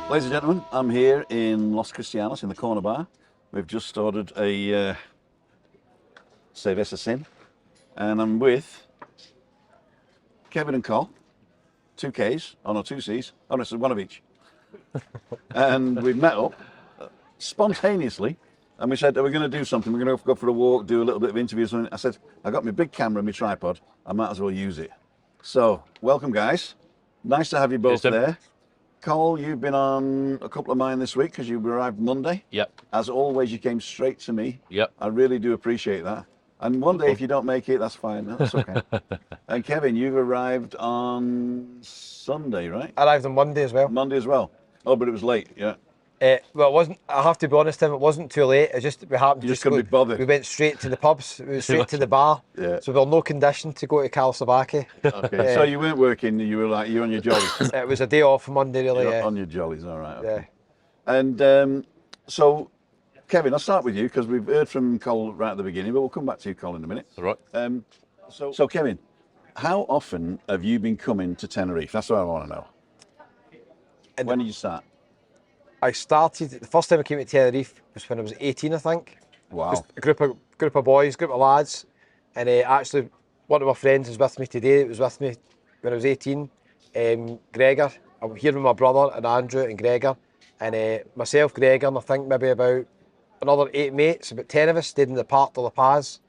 Ladies and gentlemen, I'm here in Los Cristianos in the corner bar. We've just ordered a cerveza sin, and I'm with Kevin and Col, 2 Ks, oh no, 2 Cs, oh no, it's one of each. And we've met up spontaneously, and we said, are we going to do something? We're going to go for a walk, do a little bit of interviews. I said, I got my big camera and my tripod, I might as well use it. So, welcome guys. Nice to have you both there. Col, you've been on a couple of mine this week because you arrived Monday. Yep. As always, you came straight to me. Yep. I really do appreciate that. And one day, if you don't make it, that's fine. That's okay. And Kevin, you've arrived on Sunday, right? I arrived on Monday as well. Monday as well. Oh, but it was late, yeah. Well, it wasn't. I have to be honest, Tim. It wasn't too late. It just we happened. You just couldn't be bothered. We went straight to the pubs. We went straight to the bar. Yeah. So we were no condition to go to Cal Sabaki. Okay. So you weren't working. You were like you're on your jollies. It was a day off Monday, really. You're Yeah. on your jollies, all right. Okay. Yeah. And so, Kevin, I'll start with you because we've heard from Col right at the beginning, but we'll come back to you, Col, in a minute. All right. So Kevin, how often have you been coming to Tenerife? That's what I want to know. And when did you start? I started. The first time I came to Tenerife was when I was 18, I think. Wow. Just a group of boys, group of lads, and actually one of my friends is with me today. It was with me when I was 18. Gregor. I'm here with my brother and Andrew and Gregor, and myself, Gregor, and I think maybe about another 8 mates. About 10 of us stayed in the Parc de la Paz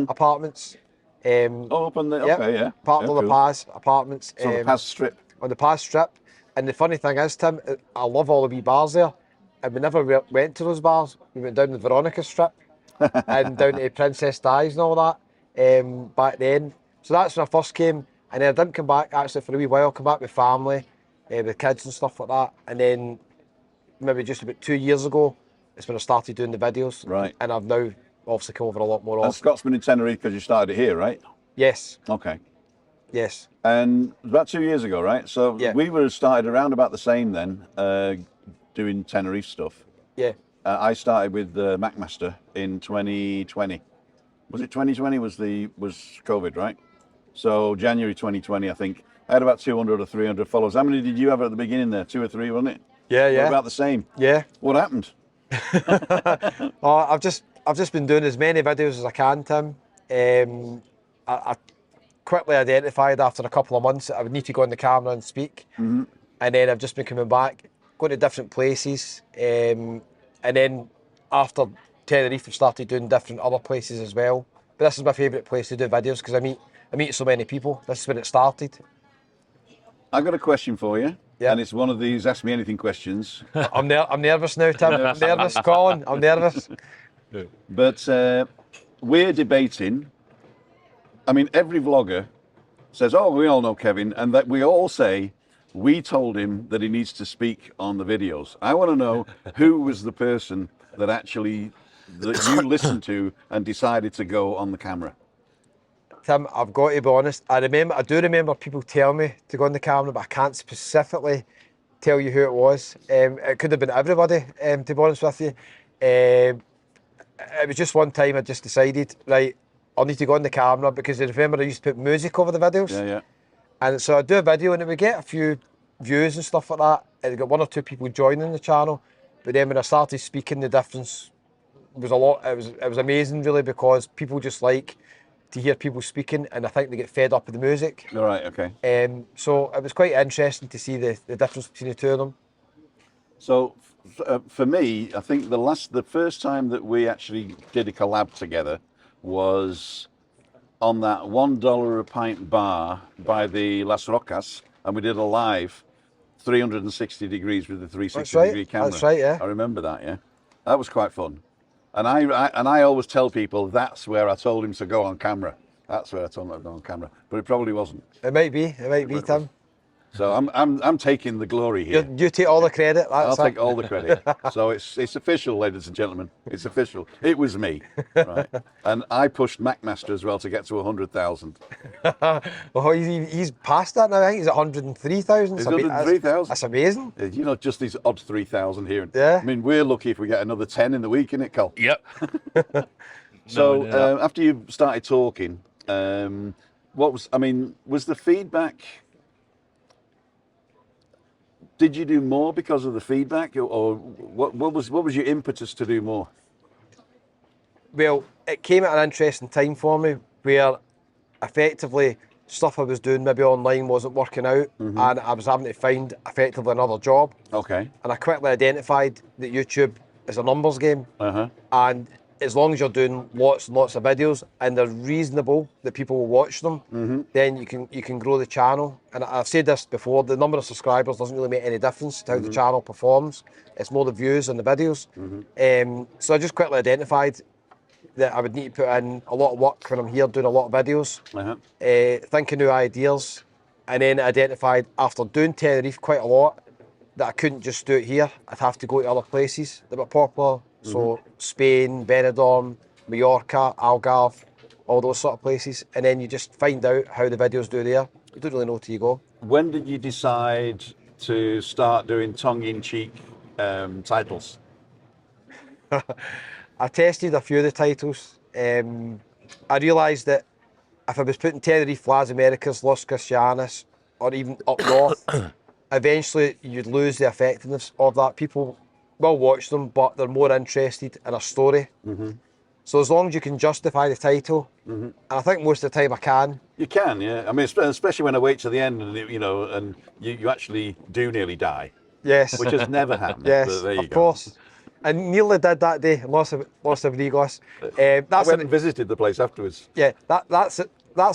apartments. Up on the okay, yeah. Parc de la Paz apartments. So the Paz Strip. On the Paz Strip. And the funny thing is, Tim, I love all the wee bars there, and we never went to those bars. We went down the Veronica Strip and down to Princess Di's and all that back then. So that's when I first came, and then I didn't come back actually for a wee while. I come back with family, with kids and stuff like that. And then maybe just about 2 years ago, it's when I started doing the videos. Right. And I've now obviously come over a lot more often. And Scott's been in Tenerife because you started it here, right? Yes. Okay. Yes. And about 2 years ago, right? So yeah. We were started around about the same then, doing Tenerife stuff. Yeah. I started with McMaster in 2020. Was it 2020? Was COVID, right? So January 2020, I think. I had about 200 or 300 followers. How many did you have at the beginning there? 2 or 3, wasn't it? Yeah, yeah. We're about the same. Yeah. What happened? I've just been doing as many videos as I can, Tim. I quickly identified after a couple of months that I would need to go on the camera and speak. And then I've just been coming back, going to different places. And then after Tenerife, I've started doing different other places as well. But this is my favourite place to do videos because I meet so many people. This is when it started. I've got a question for you. Yeah. And it's one of these Ask Me Anything questions. I'm nervous now, Tim. I'm nervous, Colin. I'm nervous. But we're debating. I mean, every vlogger says, oh, we all know Kevin, and that we all say, we told him that he needs to speak on the videos. I want to know who was the person that you listened to and decided to go on the camera. Tim, I've got to be honest, I do remember people tell me to go on the camera, but I can't specifically tell you who it was. It could have been everybody, to be honest with you. It was just one time I just decided, right, I'll need to go on the camera because I remember I used to put music over the videos. Yeah, yeah. And so I'd do a video and it would get a few views and stuff like that. And I got 1 or 2 people joining the channel. But then when I started speaking, the difference was a lot. It was amazing really because people just like to hear people speaking and I think they get fed up with the music. All right, okay. So it was quite interesting to see the difference between the two of them. So for me, I think the first time that we actually did a collab together was on that $1 a pint bar by the Las Rocas, and we did a live 360 degrees with the 360-degree camera. That's right, yeah. I remember that, yeah. That was quite fun. And I always tell people that's where I told him to go on camera. That's where I told him to go on camera, but it probably wasn't. It might be, Tim. So I'm taking the glory here. You take all the credit. I'll take all the credit. So it's official, ladies and gentlemen. It's official. It was me, right? And I pushed McMaster as well to get to 100,000. Well, he's past that now. I think he's at 103,000. He's 103,000. That's amazing. You know, just these odd 3,000 here. Yeah. I mean, we're lucky if we get another 10 in the week, innit, Col? Yep. So after you started talking, was the feedback? Did you do more because of the feedback, or what was your impetus to do more? Well, it came at an interesting time for me where effectively stuff I was doing maybe online wasn't working out, and I was having to find effectively another job. Okay. And I quickly identified that YouTube is a numbers game, and as long as you're doing lots and lots of videos and they're reasonable that people will watch them, then you can grow the channel. And I've said this before: the number of subscribers doesn't really make any difference to how the channel performs. It's more the views and the videos. So I just quickly identified that I would need to put in a lot of work when I'm here doing a lot of videos, thinking new ideas, and then identified after doing Tenerife quite a lot that I couldn't just do it here. I'd have to go to other places that were popular. So Spain, Benidorm, Mallorca, Algarve, all those sort of places. And then you just find out how the videos do there. You don't really know till you go. When did you decide to start doing tongue-in-cheek titles? I tested a few of the titles. I realised that if I was putting Tenerife, Las Americas, Los Cristianos, or even up north, eventually you'd lose the effectiveness of that. People will watch them, but they're more interested in a story. So as long as you can justify the title, and I think most of the time I can. You can, yeah. I mean, especially when I wait to the end, and and you actually do nearly die. Yes. Which has never happened. Yes, but there you of go. course. And nearly did that day in Los Abrigos. I went and visited the place afterwards. Yeah, that's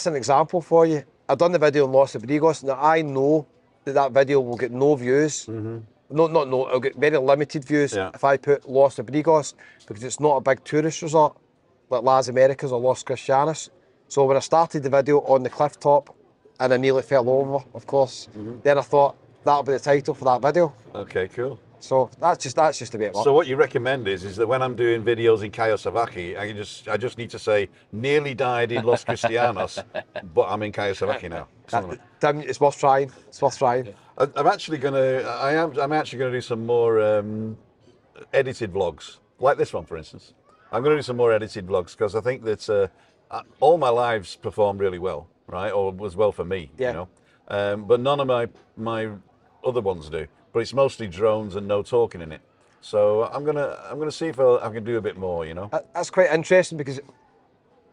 an example for you. I've done the video in Los Abrigos. Now I know that video will get no views. No, it'll get very limited views if I put Los Abrigos, because it's not a big tourist resort like Las Americas or Los Cristianos. So when I started the video on the cliff top and I nearly fell over, of course, then I thought that'll be the title for that video. Okay, cool. So that's just a bit. So what you recommend is that when I'm doing videos in Cayo Savaki, I just need to say nearly died in Los Cristianos, but I'm in Cayo Savaki now. Tim, it's worth trying. It's worth trying. I'm actually gonna do some more edited vlogs, like this one, for instance. I'm gonna do some more edited vlogs because I think that all my lives performed really well, right? Or was well for me, you know. But none of my other ones do. But it's mostly drones and no talking in it. So I'm gonna see if I can do a bit more, you know. That's quite interesting because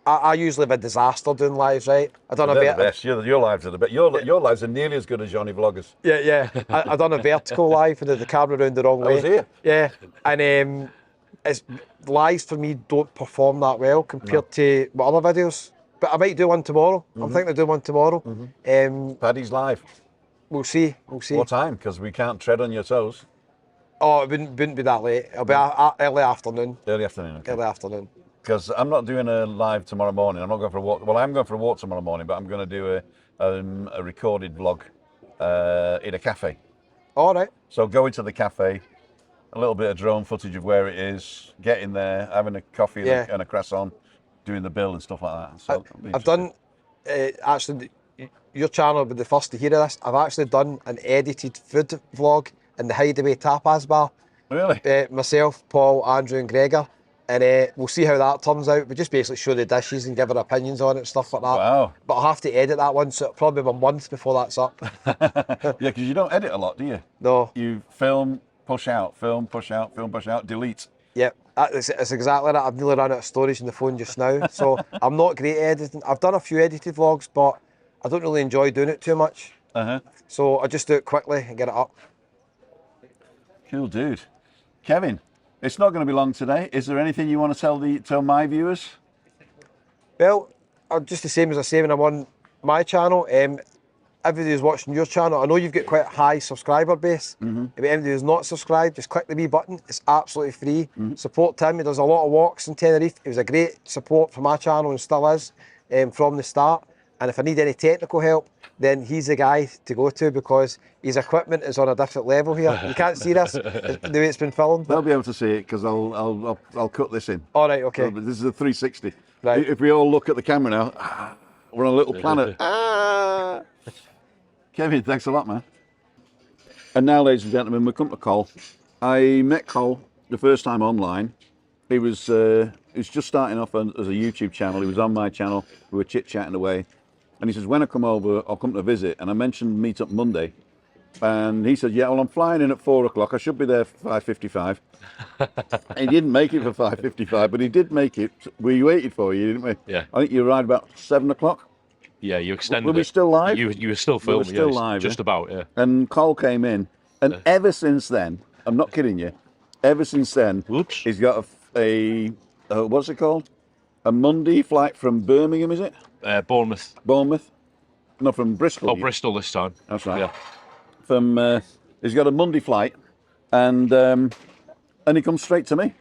I usually have a disaster doing lives, right? I done They're the best. Your lives are the best. Your lives are nearly as good as Johnny Vloggers. Yeah. I done a vertical live and the camera around the wrong way. I was here. Yeah, and it's lives for me don't perform that well compared to my other videos. But I might do one tomorrow. I'm thinking of doing one tomorrow. Paddy's live. We'll see. What time? Because we can't tread on your toes. Oh, it wouldn't be that late. It'll be early afternoon. Early afternoon. Okay. Early afternoon. Because I'm not doing a live tomorrow morning. I'm not going for a walk. Well, I'm going for a walk tomorrow morning, but I'm going to do a recorded vlog in a cafe. All right. So go into the cafe, a little bit of drone footage of where it is, get in there, having a coffee and a croissant, doing the bill and stuff like that. So I've done, actually, your channel will be the first to hear of this. I've actually done an edited food vlog in the Hideaway Tapas Bar. Really? Myself, Paul, Andrew and Gregor. And we'll see how that turns out. We just basically show the dishes and give our opinions on it and stuff like that. Wow. But I'll have to edit that one, so it'll probably be a month before that's up. Yeah, because you don't edit a lot, do you? No. You film, push out, film, push out, film, push out, delete. Yep, it's exactly that. I've nearly run out of storage in the phone just now. So I'm not great at editing. I've done a few edited vlogs, but I don't really enjoy doing it too much. So I just do it quickly and get it up. Cool, dude. Kevin, it's not going to be long today. Is there anything you want to tell my viewers? Well, just the same as I say when I'm on my channel. Everybody who's watching your channel, I know you've got quite a high subscriber base. If anybody who's not subscribed, just click the wee button. It's absolutely free. Support Tim. He does a lot of walks in Tenerife. He was a great support for my channel and still is from the start. And if I need any technical help, then he's the guy to go to because his equipment is on a different level here. You can't see this the way it's been filmed. They'll be able to see it because I'll cut this in. All right, okay. So this is a 360. Right. If we all look at the camera now, we're on a little planet. Kevin, thanks a lot, man. And now, ladies and gentlemen, we come to Col. I met Col the first time online. He was just starting off as a YouTube channel. He was on my channel. We were chit-chatting away. And he says, when I come over, I'll come to visit. And I mentioned meet up Monday. And he said, yeah, well, I'm flying in at 4 o'clock. I should be there for 5:55. He didn't make it for 5:55, but he did make it. We waited for you, didn't we? Yeah. I think you arrived about 7 o'clock. Yeah, you extended Were we it. still live? You were still filming. still yeah, live, just yeah? about, yeah. And Col came in. And ever since then, I'm not kidding you, ever since then, Whoops. he's got a what's it called? A Monday flight from Birmingham, is it? Bournemouth. Bournemouth? No, from Bristol. Oh, Bristol this time. That's right. Yeah. From he's got a Monday flight, and he comes straight to me,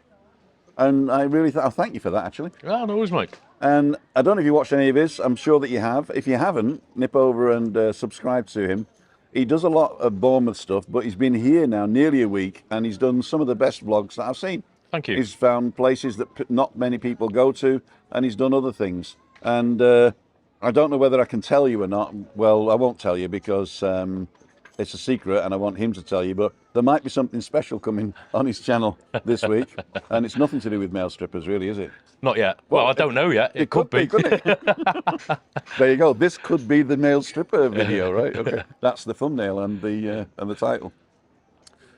and I really I thank you for that actually. Oh, no worries, mate. And I don't know if you watched any of his. I'm sure that you have. If you haven't, nip over and subscribe to him. He does a lot of Bournemouth stuff, but he's been here now nearly a week, and he's done some of the best vlogs that I've seen. Thank you. He's found places that not many people go to, and he's done other things. And I don't know whether I can tell you or not. Well, I won't tell you because it's a secret, and I want him to tell you. But there might be something special coming on his channel this week, and it's nothing to do with male strippers, really, is it? Not yet. Well, I don't know yet. It could be. Couldn't it? There you go. This could be the male stripper video, right? Okay, that's the thumbnail and the title.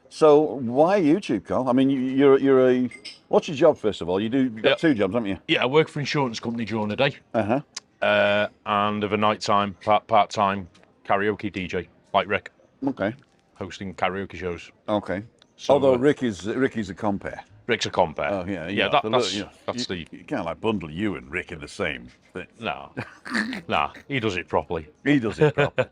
So why YouTube, Col? I mean, you're a. What's your job first of all? You've got two jobs, haven't you? Yeah, I work for an insurance company during the day. And of a nighttime, part-time karaoke DJ, like Rick. Okay. Hosting karaoke shows. Okay. So, although Rick is a compare. Rick's a compare. Oh yeah, yeah. That's you can't like bundle you and Rick in the same thing. No, nah. He does it properly. He does it properly.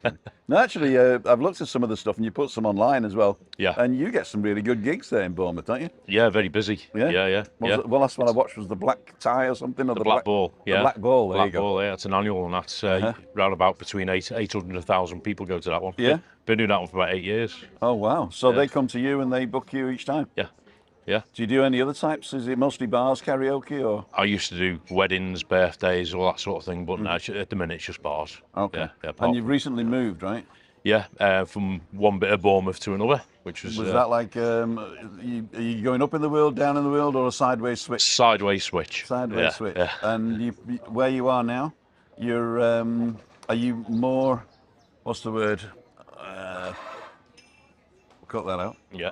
No, actually, I've looked at some of the stuff, and you put some online as well. Yeah. And you get some really good gigs there in Bournemouth, don't you? Yeah, very busy. Yeah. Well, last one I watched was the Black Tie or something, or The Black Ball. Yeah. The Black Ball. There you go. Ball. Yeah, it's an annual, and that's round about between 800 and 1,000 people go to that one. Yeah. Been doing that one for about 8 years. Oh wow! So they come to you and they book you each time. Yeah. Yeah. Do you do any other types? Is it mostly bars, karaoke, or? I used to do weddings, birthdays, all that sort of thing, but now at the minute it's just bars. Okay. Yeah, And you've recently moved, right? Yeah, from one bit of Bournemouth to another, which was. Was that like, are you going up in the world, down in the world, or a sideways switch? Sideways switch. Sideways switch. Yeah. And where you are now, you're, are you more, what's the word? Cut that out. Yeah.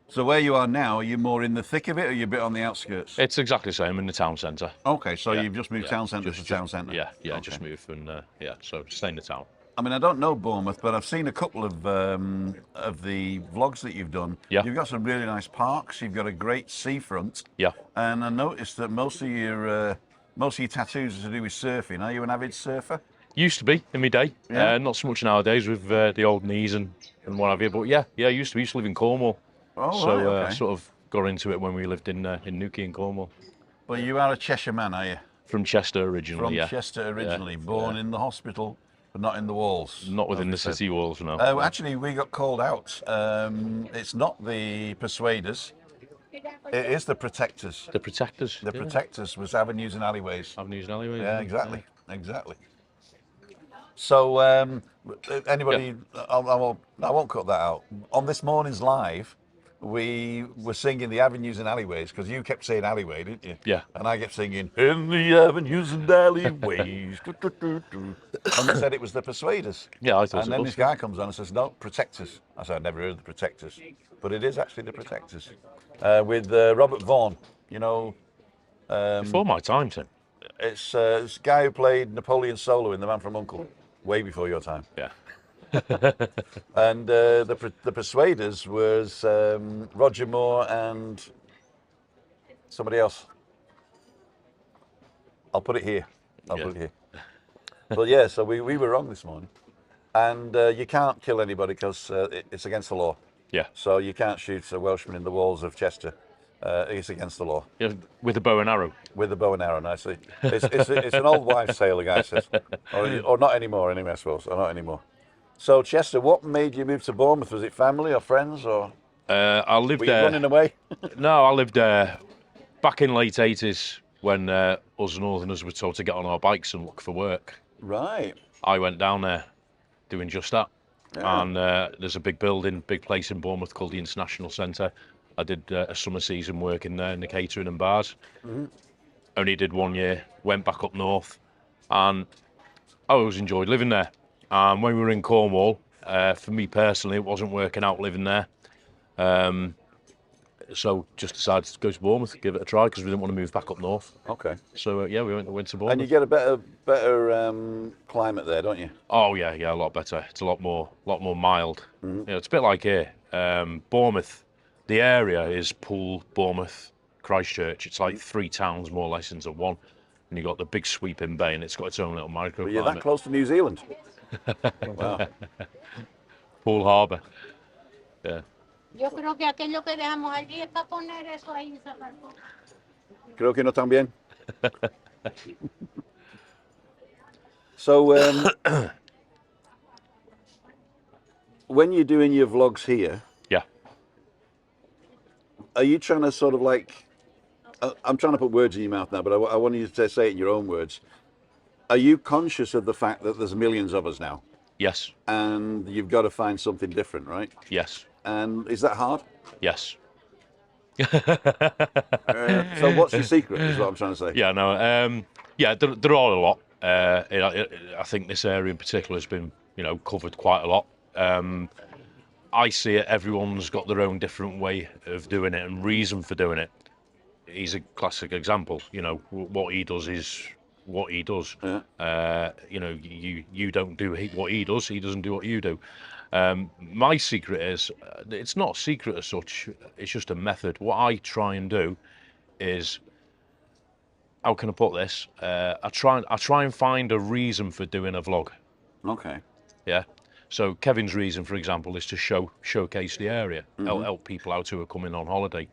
So where you are now, are you more in the thick of it, or are you a bit on the outskirts? It's exactly the same in the town centre. Okay, so you've just moved town centre to town centre. Yeah, Okay. just moved and so stay in the town. I mean, I don't know Bournemouth, but I've seen a couple of the vlogs that you've done. Yeah. You've got some really nice parks. You've got a great seafront. Yeah. And I noticed that most of your tattoos are to do with surfing. Are you an avid surfer? Used to be in my day. Yeah. Not so much nowadays with the old knees and what have you. But yeah, used to live in Cornwall. Oh, So right, okay. sort of got into it when we lived in Newquay in Cornwall. But you are a Cheshire man, are you? From Chester originally. From yeah. Chester originally, born in the hospital, but not in the walls. Not within the city walls, no. Actually, we got called out. It's not the Persuaders. It is the Protectors. The Protectors. The Protectors was avenues and alleyways. Avenues and alleyways. Yeah, exactly. So, anybody, I won't cut that out. On this morning's live, we were singing the avenues and alleyways because you kept saying alleyway, didn't you? Yeah. And I kept singing in the avenues and alleyways. And they said it was the Persuaders. Yeah, I thought And it then was. this guy comes on and says, no, Protectors. I said, I'd never heard of the Protectors. But it is actually the Protectors. With Robert Vaughan, you know. Before my time, Tim. It's this guy who played Napoleon Solo in The Man from U.N.C.L.E., way before your time. Yeah. And the Persuaders was Roger Moore and somebody else. I'll put it here. Put it here. But yeah, so we were wrong this morning. And you can't kill anybody because it's against the law. Yeah. So you can't shoot a Welshman in the walls of Chester. It's against the law. Yeah, with a bow and arrow. With a bow and arrow, nicely. It's an old wives' tale, the guy says. Or not anymore, anyway, I suppose. Or not anymore. So, Chester, what made you move to Bournemouth? Was it family or friends? Or I lived were you there. running away? No, I lived there back in late 80s when us Northerners were told to get on our bikes and look for work. Right. I went down there doing just that. Yeah. And there's a big place in Bournemouth called the International Centre. I did a summer season work in there in the catering and bars. Mm-hmm. Only did 1 year, went back up north, and I always enjoyed living there. And when we were in Cornwall, For me personally, it wasn't working out living there. So just decided to go to Bournemouth, give it a try, because we didn't want to move back up north. Okay. So yeah, we went to Bournemouth. And you get a better climate there, don't you? Oh yeah, a lot better. It's a lot more mild. It's a bit like here. Bournemouth, the area is Poole, Bournemouth, Christchurch. It's like 3 towns more or less into one, and you got the big sweeping bay, and it's got its own little microclimate. But you're that close to New Zealand. Wow. Poole Harbour. Yeah. Yo creo que aquello que dejamos allí es para poner eso ahí y sacar todo. Creo que no tan bien. So, when you're doing your vlogs here, Yeah. are you trying to sort of like, I'm trying to put words in your mouth now, but I want you to say it in your own words. Are you conscious of the fact that there's millions of us now? Yes. And you've got to find something different, right? Yes. And is that hard? Yes. So what's your secret, is what I'm trying to say. Yeah, no, there are a lot. I think this area in particular has been, covered quite a lot. I see it, everyone's got their own different way of doing it and reason for doing it. He's a classic example, what he does is what he does. Yeah. You don't do what he does, he doesn't do what you do. My secret is, it's not a secret as such, it's just a method. What I try and do is, how can I put this? I try and find a reason for doing a vlog. Okay. Yeah. So Kevin's reason, for example, is to showcase the area, help people out who are coming on holiday.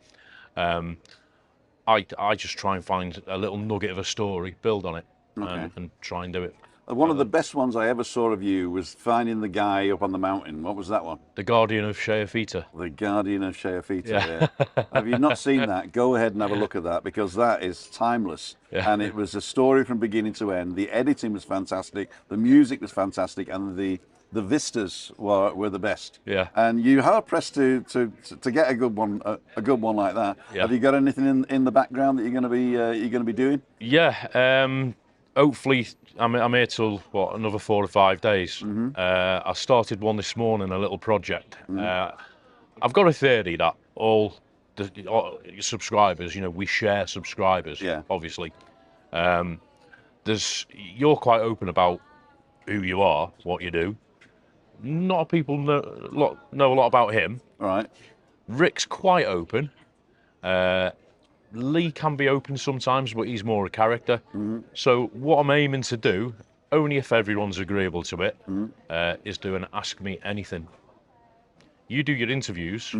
I just try and find a little nugget of a story, build on it, and try and do it. One of the best ones I ever saw of you was finding the guy up on the mountain. What was that one? The Guardian of Sheafita. The Guardian of Sheafita. Yeah. Yeah. Have you not seen that? Go ahead and have a look at that, because that is timeless. Yeah. And it was a story from beginning to end. The editing was fantastic. The music was fantastic, and the vistas were the best. Yeah. And you hard pressed to get a good one like that. Yeah. Have you got anything in the background that you're going to be doing? Yeah. Hopefully, I'm here till another 4 or 5 days. I started one this morning, a little project. I've got a theory that all your subscribers, we share subscribers. Yeah. Obviously, you're quite open about who you are, what you do. Not people know a lot about him. All right. Rick's quite open. Lee can be open sometimes, but he's more a character. So what I'm aiming to do, only if everyone's agreeable to it, is do an Ask Me Anything. You do your interviews.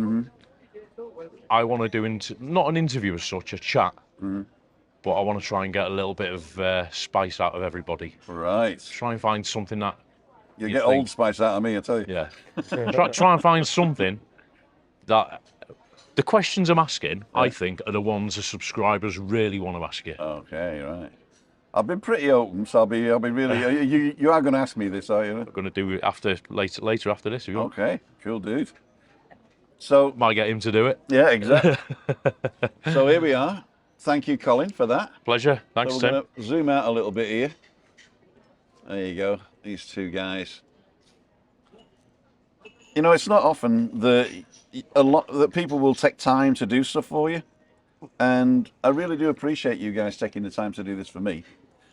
I want to do not an interview as such, a chat, but I want to try and get a little bit of spice out of everybody. Right. Try and find something that You get Old Spice out of me, I tell you. Yeah. try and find something that the questions I'm asking, I think, are the ones the subscribers really want to ask you. Okay, right. I've been pretty open, so I'll be really. You are going to ask me this, are you? I'm going to do it later after this. If you want. Okay, cool, dude. So Might get him to do it. yeah, exactly. So here we are. Thank you, Colin, for that. Pleasure. Thanks, So Tim. we're going to zoom out a little bit here. There you go. These two guys. It's not often that people will take time to do stuff for you, and I really do appreciate you guys taking the time to do this for me,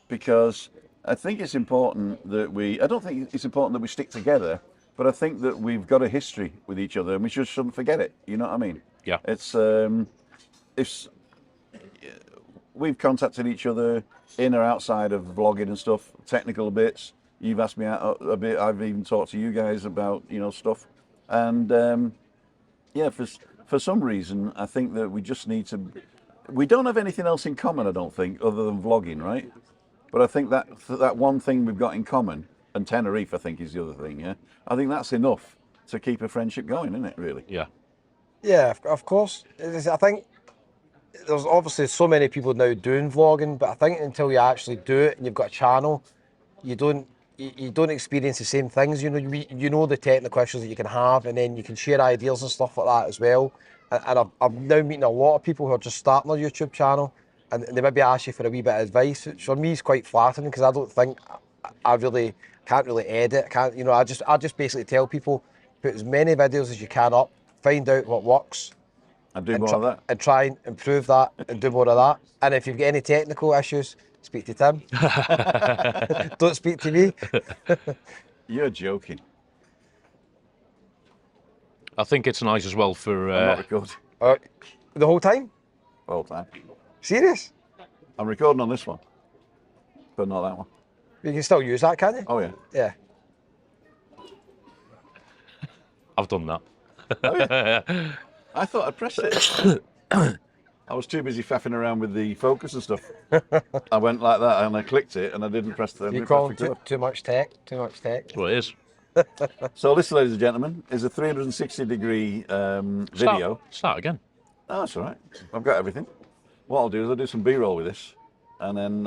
because I think it's important that I don't think it's important that we stick together, but I think that we've got a history with each other, and we just shouldn't forget it. You know what I mean? Yeah. It's we've contacted each other in or outside of vlogging and stuff, technical bits. You've asked me out a bit. I've even talked to you guys about stuff, and for some reason I think that we just need to. We don't have anything else in common, I don't think, other than vlogging, right? But I think that one thing we've got in common, and Tenerife, I think, is the other thing. Yeah, I think that's enough to keep a friendship going, isn't it? Really? Yeah. Yeah, of course. I think there's obviously so many people now doing vlogging, but I think until you actually do it and you've got a channel, you don't experience the same things. You know the technical issues that you can have, and then you can share ideas and stuff like that as well. And I'm now meeting a lot of people who are just starting their YouTube channel, and they maybe ask you for a wee bit of advice, which for me is quite flattering, because I don't think I really can't really edit. Can't, you know, I just basically tell people, put as many videos as you can up, find out what works, I do more of that. and try and improve that and do more of that. And if you've got any technical issues, speak to Tim. Don't speak to me. You're joking. I think it's nice as well for. I'm not recording The whole time? all the time. Serious? I'm recording on this one, but not that one. You can still use that, can't you? Oh yeah. Yeah. I've done that. Oh, yeah. I thought I pressed it. I was too busy faffing around with the focus and stuff. I went like that and I clicked it and I didn't press the. You call too much tech? Too much tech? That's what it is. So this, ladies and gentlemen, is a 360-degree video. Start again. Oh, that's all right. I've got everything. What I'll do is I'll do some B-roll with this, and then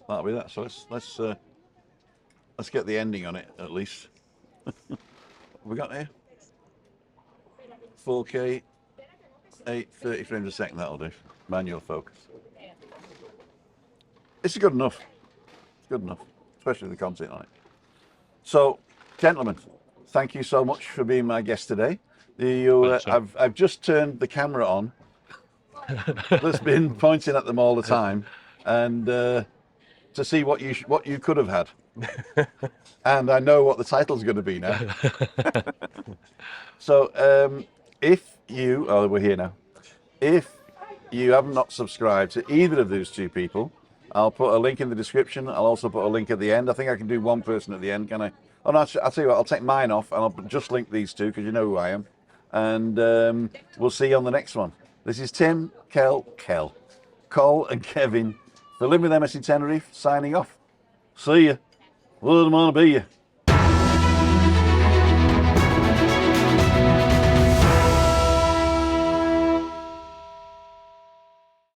that'll be that. So let's get the ending on it at least. What have we got here? 4K, 30 frames a second. That'll do. Manual focus. It's good enough. It's good enough, especially with the content on it. So, gentlemen, thank you so much for being my guest today. I've just turned the camera on. That's been pointing at them all the time, and to see what you could have had. And I know what the title's going to be now. So if you, we're here now. If you have not subscribed to either of those two people, I'll put a link in the description. I'll also put a link at the end. I think I can do one person at the end, can I? Oh no, I'll tell you what, I'll take mine off and I'll just link these two because you know who I am. And we'll see you on the next one. This is Tim, Col and Kevin for Living with MS in Tenerife, signing off. See ya. Wouldn't want to be you.